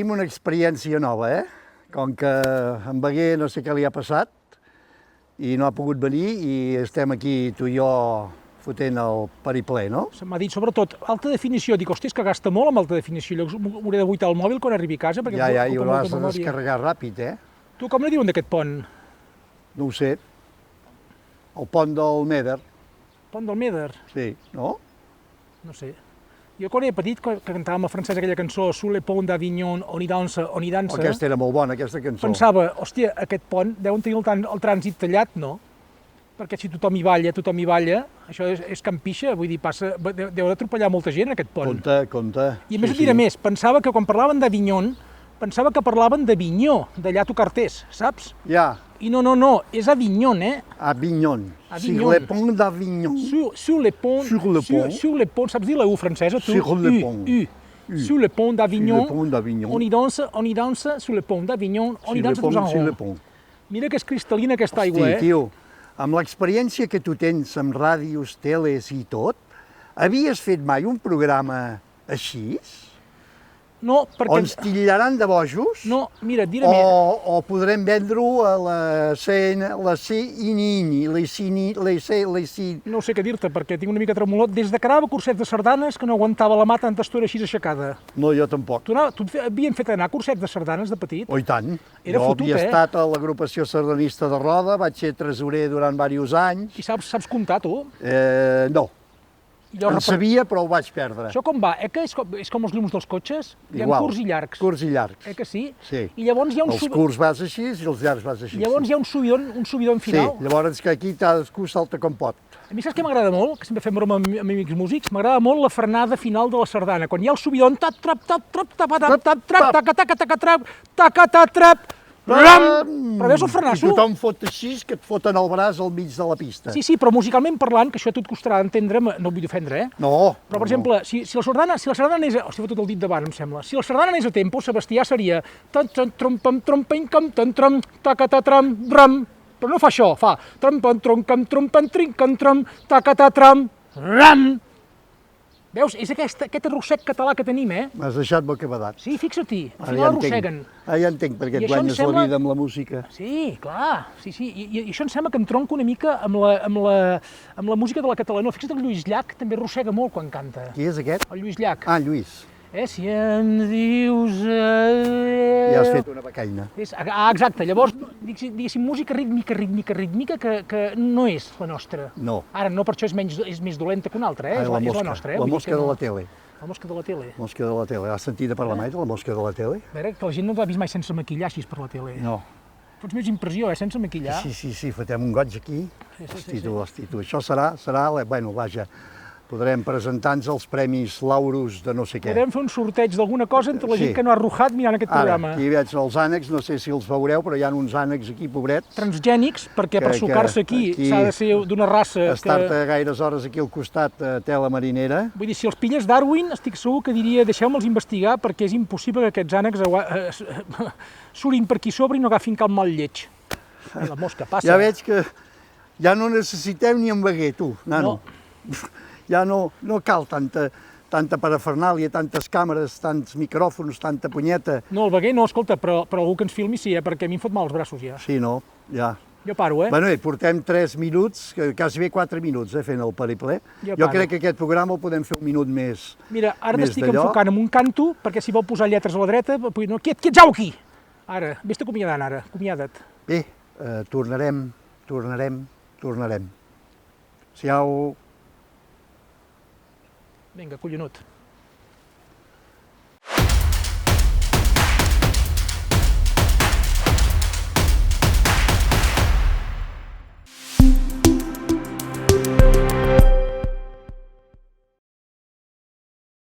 aquí amb una experiència nova, Com que en Beguer no sé què li ha passat i no ha pogut venir i estem aquí tu i jo fotent el periple, no? Se m'ha dit, sobretot, alta definició. Dic, hòstia, és que gasta molt amb alta definició. Llavors hauré de buitar el mòbil quan arribi a casa. Perquè Ja, i ho has de descarregar ràpid, Tu, com li diuen d'aquest pont? No ho sé. El pont del Meder. Pont del Meder? Sí, no? No sé. Jo quan era petit, que cantàvem a francès aquella cançó Sous le pont d'Avignon, on hi dansa, Aquesta era molt bona, aquesta cançó. Pensava, hòstia, aquest pont deuen tenir el trànsit tallat, no? Perquè si tothom hi balla, això és Can Pixa, vull dir, deu atropellar molta gent aquest pont. Compte. I a més et diré més, pensava que quan parlaven d'Avignon, pensava que parlaven d'Avinyó, d'allà a Tocartés, saps? Ja. I no, és Avignon, Avignon. Sur le pont d'Avignon. Sur le pont, saps dir la U francesa, tu? Sur le pont. Sur le pont d'Avignon, on hi dansa, sur le pont d'Avignon, on hi dansa tous en rond. Mira que és cristal·lina aquesta aigua, Hosti, tio, amb l'experiència que tu tens amb ràdios, teles i tot, havies fet mai un programa així? No, perquè... O ens titllaran de bojos? No, mira, et diré més. O podrem vendre-ho a la CNI, No sé què dir-te, perquè tinc una mica tremolot. Des de que anava a cursets de sardanes, que no aguantava la mà tanta estona així aixecada. No, jo tampoc. Tu havien fet anar a cursets de sardanes de petit? Oh, i tant. Era fotut, Jo havia estat a l'agrupació sardanista de Roda, vaig ser tresorer durant diversos anys. I saps comptar, tu? No. En sabia, però ho vaig perdre. Això com va? Que és com els llums dels cotxes? Hi ha curts i llargs. Curts i llargs. Que sí? Sí. I llavors hi ha els curts vas així i els llargs vas així. Llavors hi ha un subidon final. Sí, llavors que aquí cadascú salta com pot. A mi saps què m'agrada molt? Que sempre fem broma amb amics músics. M'agrada molt la frenada final de la sardana. Quan hi ha el subidon, però veus el frenasso? I tothom fot així, que et foten el braç al mig de la pista. Sí, però musicalment parlant, que això a tu et costarà d'entendre, no et vull ofendre, No. Però, per exemple, si la sardana anés... Hòstia, fot tot el dit davant, em sembla. Si la sardana anés a tempo, Sebastià seria... Però no fa això, fa... Veus? És aquest arrossec català que tenim, M'has deixat bocabadat. Sí, fixa-t'hi, al final arrosseguen. Ja entenc perquè et guanyes la vida amb la música. Sí, clar, sí. I això em sembla que em tronca una mica amb la música de la catalana. Fixa't que el Lluís Llach també arrossega molt quan canta. Qui és aquest? El Lluís Llach. Ah, Lluís. Si em dius... Ja has fet una becaina. Exacte, llavors, diguéssim, música rítmica, que no és la nostra. No. Ara, no per això és més dolenta que una altra, és la nostra. La mosca de la tele. La mosca de la tele. Mosca de la tele. Has sentit a parlar mai de la mosca de la tele? A veure, que la gent no t'ha vist mai sense maquillar així per la tele. No. Fots més impressió, sense maquillar. Sí, fotem un goig aquí. Hosti, tu, això serà, bueno, vaja, podrem presentar-nos els premis Laurus de no sé què. Podem fer un sorteig d'alguna cosa entre la gent que no ha arrojat mirant aquest programa. Ara, aquí veig els ànecs, no sé si els veureu, però hi ha uns ànecs aquí, pobrets. Transgènics, perquè per sucar-se aquí s'ha de ser d'una raça que... Estar-te gaires hores aquí al costat tela marinera. Vull dir, si els pilles Darwin, estic segur que diria deixeu-me'ls investigar perquè és impossible que aquests ànecs surin per aquí sobre i no agafin cap mal lleig. La mosca passa. Ja veig que ja no necessitem ni en Beguer, tu, nano. Ja no cal tanta parafernàlia, tantes càmeres, tants micròfons, tanta punyeta. No, el Beguer no, escolta, però algú que ens filmi sí, perquè a mi em fot mal els braços ja. Sí, no, ja. Jo paro, Bueno, portem 3 minuts, quasi bé 4 minuts, fent el periple. Jo crec que aquest programa el podem fer un minut més. Mira, ara t'estic enfocant en un canto, perquè si vol posar lletres a la dreta, no, qui ets aquí? Ara, vés-te acomiadant ara, acomiada't. Bé, tornarem. Siau. Vinga, collonut.